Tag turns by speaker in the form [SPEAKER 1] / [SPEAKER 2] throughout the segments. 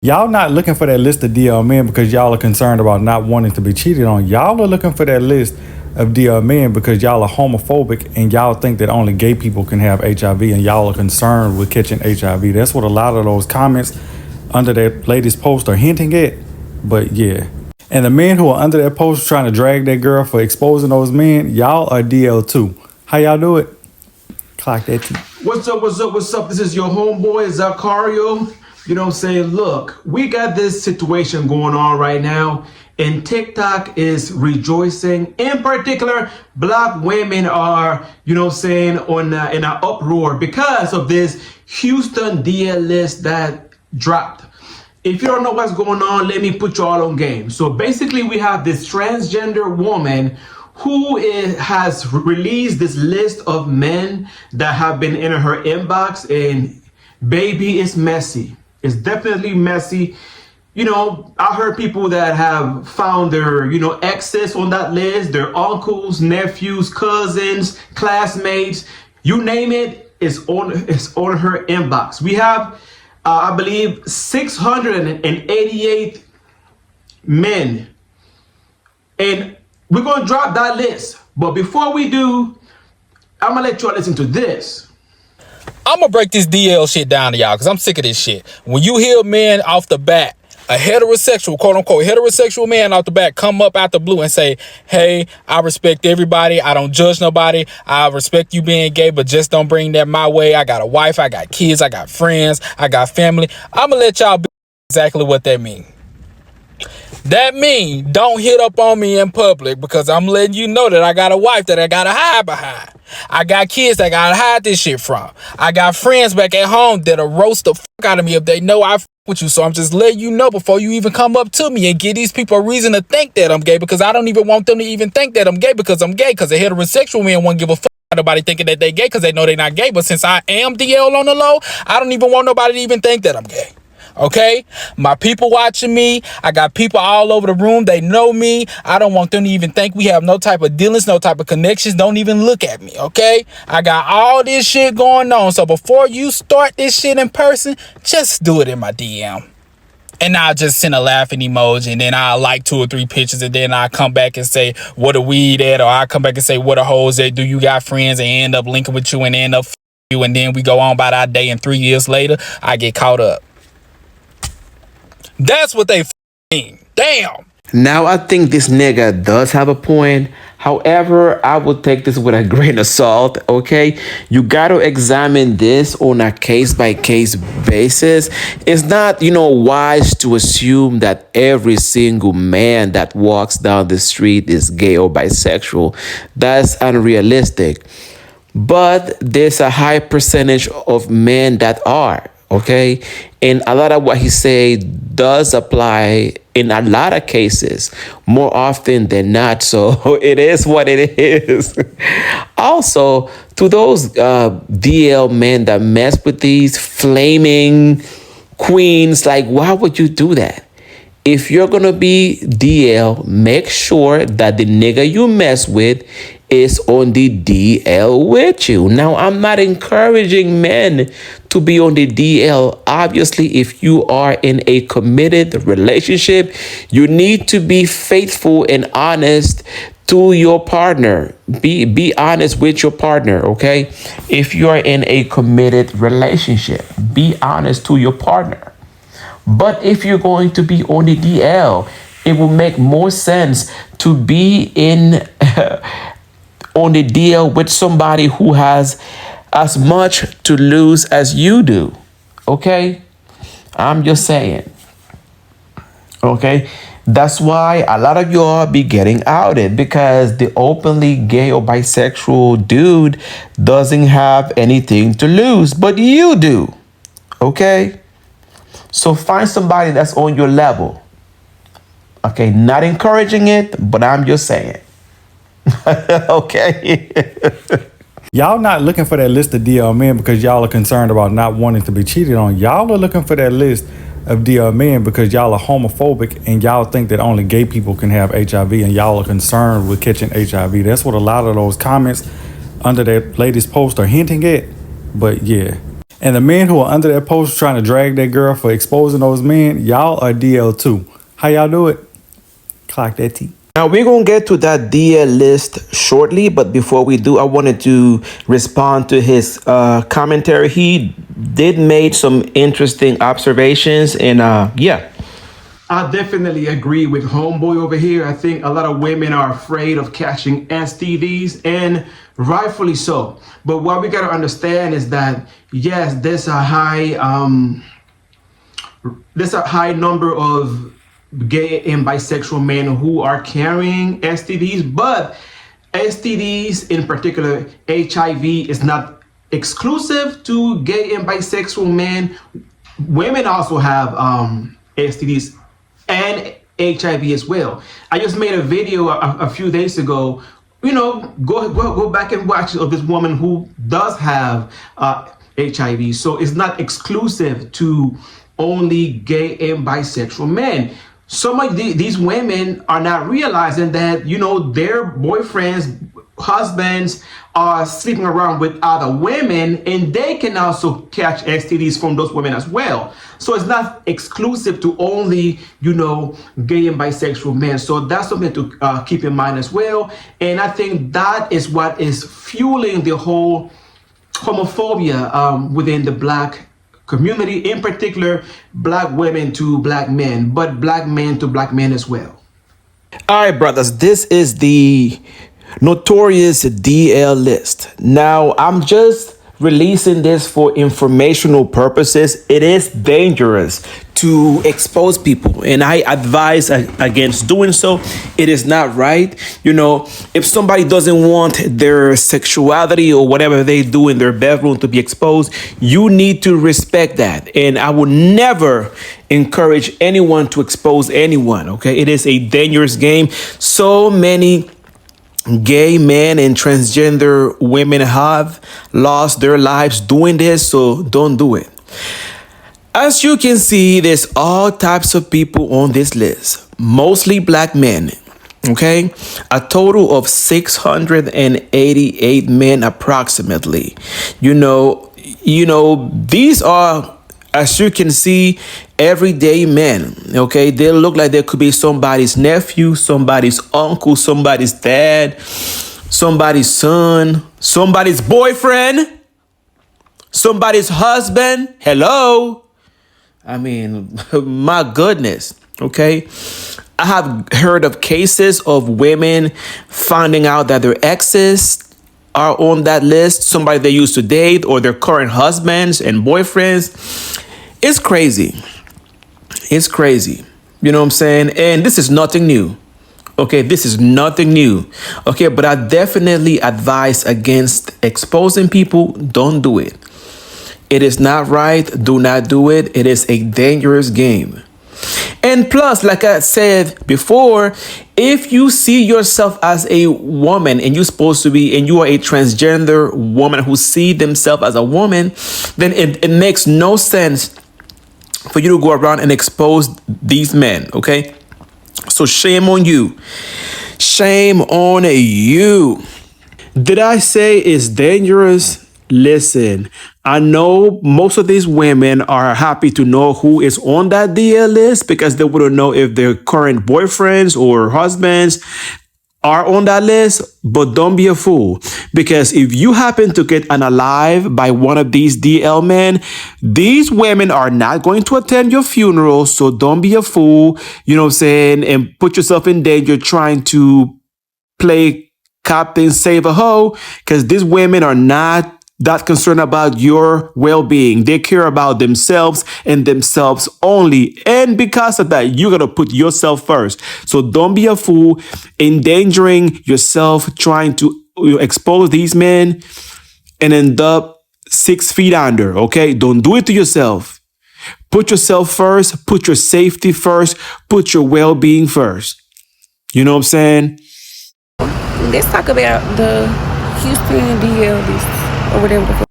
[SPEAKER 1] Y'all not looking for that list of DL men because y'all are concerned about not wanting to be cheated on. Y'all are looking for that list of DL men because y'all are homophobic and y'all think that only gay people can have HIV and y'all are concerned with catching HIV. That's what a lot of those comments under that latest post are hinting at. But yeah. And the men who are under that post trying to drag that girl for exposing those men, y'all are DL too. How y'all do it? Clock that too.
[SPEAKER 2] What's up, what's up, what's up? This is your homeboy, Zacario. You know what I'm saying? Look, we got this situation going on right now, and TikTok is rejoicing. In particular, black women are, you know what I'm saying, in an uproar because of this Houston DL list that dropped. If you don't know what's going on, let me put you all on game. So basically, we have this transgender woman who has released this list of men that have been in her inbox, and baby, it's messy. It's definitely messy. You know, I heard people that have found their, exes on that list, their uncles, nephews, cousins, classmates, you name it, it's on her inbox. We have, I believe, 688 men. And we're going to drop that list. But before we do, I'm going to let y'all listen to this.
[SPEAKER 3] I'm gonna break this DL shit down to y'all because I'm sick of this shit. When you hear men off the bat, a heterosexual, quote unquote, heterosexual man off the bat come up out the blue and say, hey, I respect everybody. I don't judge nobody. I respect you being gay, but just don't bring that my way. I got a wife. I got kids. I got friends. I got family. I'm gonna let y'all be exactly what that mean. That mean don't hit up on me in public because I'm letting you know that I got a wife that I gotta hide behind. I got kids that I gotta hide this shit from. I got friends back at home that'll roast the fuck out of me if they know I fuck with you. So I'm just letting you know before you even come up to me and give these people a reason to think that I'm gay, because I don't even want them to even think that I'm gay because I'm gay, because a heterosexual man won't give a fuck about nobody thinking that they gay because they know they're not gay. But since I am DL on the low, I don't even want nobody to even think that I'm gay. Okay, my people watching me. I got people all over the room. They know me. I don't want them to even think we have no type of dealings, no type of connections. Don't even look at me. Okay, I got all this shit going on. So before you start this shit in person, just do it in my DM. And I'll just send a laughing emoji, and then I'll like 2 or 3 pictures, and then I'll come back and say, what a weed at? Or I'll come back and say, what a hoes at? Do you got friends? And end up linking with you and end up you, and then we go on about our day, and 3 years later, I get caught up. That's what they mean. Damn.
[SPEAKER 4] Now, I think this nigga does have a point. However, I will take this with a grain of salt, okay? You got to examine this on a case-by-case basis. It's not, wise to assume that every single man that walks down the street is gay or bisexual. That's unrealistic. But there's a high percentage of men that are. Okay, and a lot of what he said does apply in a lot of cases, more often than not. So it is what it is. Also, to those DL men that mess with these flaming queens, like, why would you do that? If you're gonna be DL, make sure that the nigga you mess with is on the DL with you. Now, I'm not encouraging men to be on the DL. Obviously, if you are in a committed relationship, you need to be faithful and honest to your partner. Be honest with your partner, okay? If you are in a committed relationship, be honest to your partner. But if you're going to be on the DL, it will make more sense to be in on the DL with somebody who has as much to lose as you do. Okay? I'm just saying. Okay? That's why a lot of y'all be getting outed, because the openly gay or bisexual dude doesn't have anything to lose, but you do. Okay? So find somebody that's on your level. Okay? Not encouraging it, but I'm just saying. Okay.
[SPEAKER 1] Y'all not looking for that list of DL men because y'all are concerned about not wanting to be cheated on. Y'all are looking for that list of DL men because y'all are homophobic and y'all think that only gay people can have HIV and y'all are concerned with catching HIV. That's what a lot of those comments under that latest post are hinting at. But yeah. And the men who are under that post trying to drag that girl for exposing those men, y'all are DL too. How y'all do it? Clock that T.
[SPEAKER 4] Now we're gonna get to that DL list shortly, but before we do, I wanted to respond to his commentary. He did make some interesting observations, and yeah.
[SPEAKER 2] I definitely agree with homeboy over here. I think a lot of women are afraid of catching STDs, and rightfully so. But what we got to understand is that yes, there's a high number of gay and bisexual men who are carrying STDs, but STDs, in particular HIV, is not exclusive to gay and bisexual men. Women also have STDs and HIV as well. I just made a video a few days ago. You know, go back and watch of this woman who does have HIV. So it's not exclusive to only gay and bisexual men. Some of these women are not realizing that, you know, their boyfriends, husbands are sleeping around with other women, and they can also catch STDs from those women as well. So it's not exclusive to only, you know, gay and bisexual men. So that's something to keep in mind as well. And I think that is what is fueling the whole homophobia within the Black community, in particular, Black women to Black men, but Black men to Black men as well.
[SPEAKER 4] All right, brothers, this is the notorious DL list. Now, I'm just releasing this for informational purposes. It is dangerous to expose people, and I advise against doing so. It is not right. You know, if somebody doesn't want their sexuality or whatever they do in their bedroom to be exposed, you need to respect that. And I would never encourage anyone to expose anyone. Okay, it is a dangerous game. So many gay men and transgender women have lost their lives doing this, so don't do it. As you can see, there's all types of people on this list, mostly Black men. Okay, a total of 688 men approximately. You know, these are, as you can see, everyday men. Okay, they look like they could be somebody's nephew, somebody's uncle, somebody's dad, somebody's son, somebody's boyfriend, somebody's husband. Hello. I mean, my goodness. Okay, I have heard of cases of women finding out that their exes are on that list, somebody they used to date, or their current husbands and boyfriends. It's crazy. It's crazy. You know what I'm saying? And this is nothing new. Okay, this is nothing new. Okay, but I definitely advise against exposing people. Don't do it. It is not right. Do not do it. It is a dangerous game. And plus, like I said before, if you see yourself as a woman and you're supposed to be, and you are a transgender woman who see themselves as a woman, then it makes no sense for you to go around and expose these men, okay? So shame on you. Shame on you. Did I say it's dangerous? Listen, I know most of these women are happy to know who is on that DL list because they wouldn't know if their current boyfriends or husbands are on that list, but don't be a fool, because if you happen to get unalived by one of these DL men, these women are not going to attend your funeral. So don't be a fool, you know what I'm saying, and put yourself in danger trying to play Captain Save a Hoe, because these women are not that concerned about your well-being. They care about themselves and themselves only. And because of that, you got to put yourself first. So don't be a fool, endangering yourself, trying to expose these men and end up 6 feet under. Okay, don't do it to yourself. Put yourself first, put your safety first, put your well-being first. You know what I'm saying?
[SPEAKER 5] Let's talk about the Houston DL list, or whatever the fuck.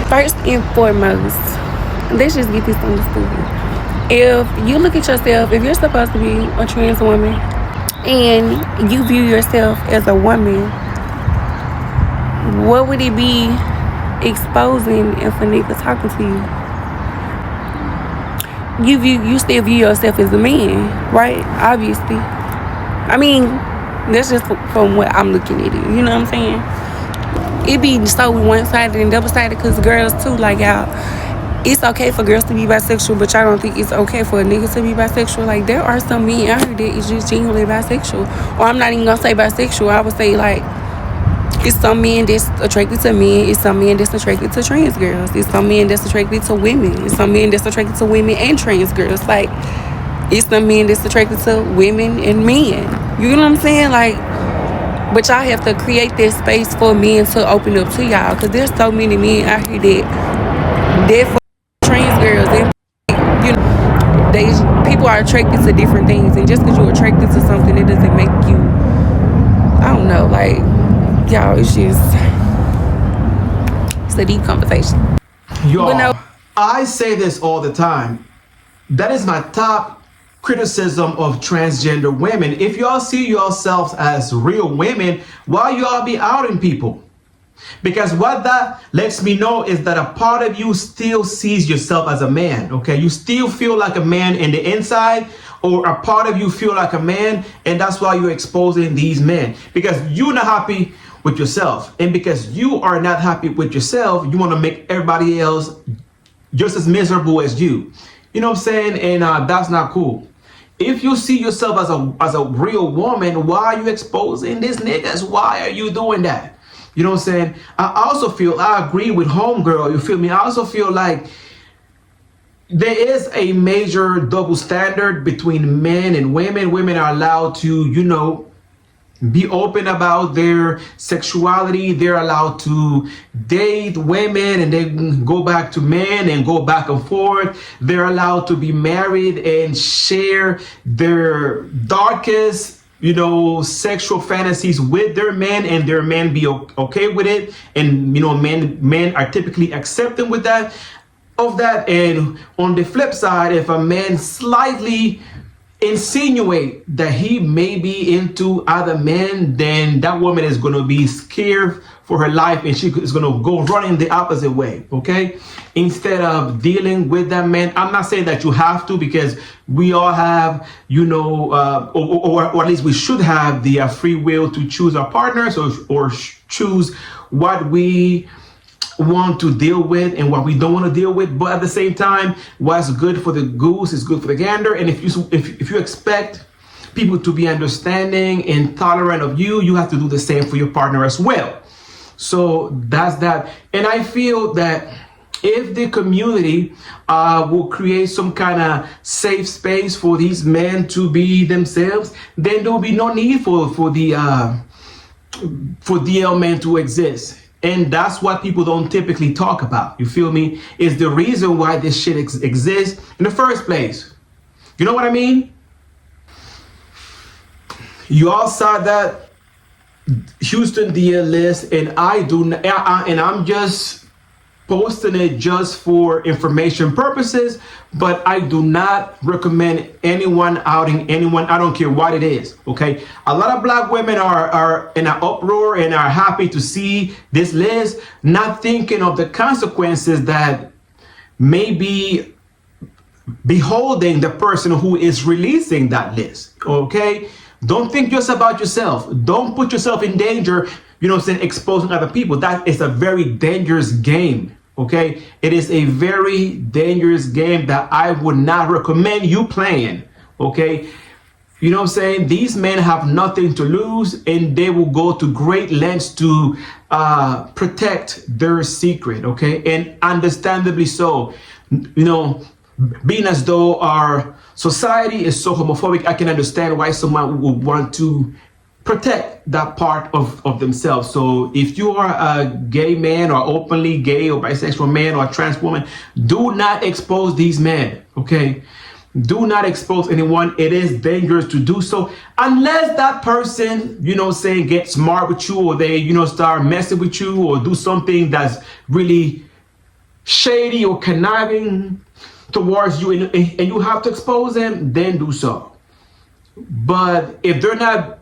[SPEAKER 5] First and foremost, let's just get this understood. If you look at yourself, if you're supposed to be a trans woman and you view yourself as a woman, what would it be exposing if a nigga talking to you, you still view yourself as a man, right? Obviously. I mean, that's just from what I'm looking at it. You know what I'm saying? It be so one-sided and double-sided because girls too, like y'all, it's okay for girls to be bisexual, but y'all don't think it's okay for a nigga to be bisexual. Like, there are some men out here that is just genuinely bisexual. Or I'm not even gonna say bisexual. I would say, like, it's some men that's attracted to men. It's some men that's attracted to trans girls. It's some men that's attracted to women. It's some men that's attracted to women and trans girls. Like, it's some men that's attracted to women and men. You know what I'm saying? Like, but y'all have to create that space for men to open up to y'all. Because there's so many men out here that for trans girls. And, you know, people are attracted to different things. And just because you're attracted to something, it doesn't make you, I don't know, like, y'all, it's a deep conversation.
[SPEAKER 2] Y'all,
[SPEAKER 5] No.
[SPEAKER 2] I say this all the time. That is my top criticism of transgender women. If y'all see yourselves as real women, why y'all be outing people? Because what that lets me know is that a part of you still sees yourself as a man, okay? You still feel like a man in the inside, or a part of you feel like a man, and that's why you're exposing these men. Because you're not happy with yourself. And because you are not happy with yourself, you want to make everybody else just as miserable as you. You know what I'm saying? And that's not cool. If you see yourself as a real woman, why are you exposing these niggas? Why are you doing that? You know what I'm saying? I also feel, I agree with homegirl, you feel me? I also feel like there is a major double standard between men and women. Women are allowed to, you know, be open about their sexuality. They're allowed to date women and then go back to men and go back and forth. They're allowed to be married and share their darkest, you know, sexual fantasies with their men, and their men be okay with it. And, you know, men are typically accepting with that, of that. And on the flip side, if a man slightly insinuate that he may be into other men, then that woman is going to be scared for her life, and she is going to go running the opposite way, okay? Instead of dealing with that man. I'm not saying that you have to, because we all have, you know, or at least we should have the free will to choose our partners, or choose what we want to deal with and what we don't want to deal with. But at the same time, what's good for the goose is good for the gander. And if you expect people to be understanding and tolerant of you, you have to do the same for your partner as well. So that's that. And I feel that if the community will create some kind of safe space for these men to be themselves, then there will be no need for DL men to exist. And that's what people don't typically talk about. You feel me? Is the reason why this shit exists in the first place. You know what I mean? You all saw that Houston DL list, and I'm just posting it just for information purposes, but I do not recommend anyone outing anyone. I don't care what it is, okay? A lot of black women are in an uproar and are happy to see this list, not thinking of the consequences that may be beholding the person who is releasing that list, okay? Don't think just about yourself. Don't put yourself in danger, you know what I'm saying, exposing other people. That is a very dangerous game. Okay, it is a very dangerous game that I would not recommend you playing. Okay, you know what I'm saying? These men have nothing to lose, and they will go to great lengths to protect their secret. Okay, and understandably so. You know, being as though our society is so homophobic, I can understand why someone would want to protect that part of themselves. So if you are a gay man, or openly gay or bisexual man, or a trans woman, do not expose these men, okay? Do not expose anyone. It is dangerous to do so, unless that person, you know, say, get smart with you, or they, you know, start messing with you, or do something that's really shady or conniving towards you, and you have to expose them, then do so. But if they're not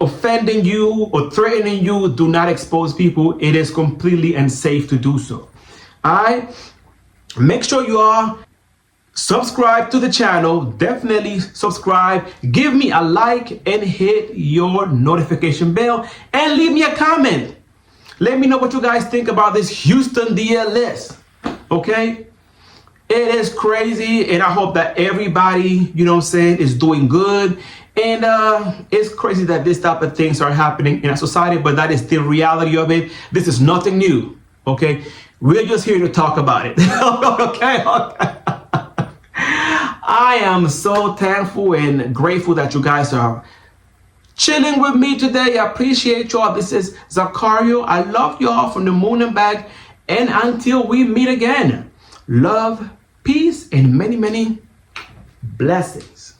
[SPEAKER 2] offending you or threatening you, do not expose people. It is completely unsafe to do so. Alright? Make sure you are subscribe to the channel. Definitely subscribe. Give me a like and hit your notification bell and leave me a comment. Let me know what you guys think about this Houston DL list. Okay? It is crazy, and I hope that everybody, you know what I'm saying, is doing good. And it's crazy that this type of things are happening in our society, but that is the reality of it. This is nothing new. Okay? We're just here to talk about it. Okay? I am so thankful and grateful that you guys are chilling with me today. I appreciate y'all. This is Zakario. I love y'all from the moon and back. And until we meet again, love, peace, and many, many blessings.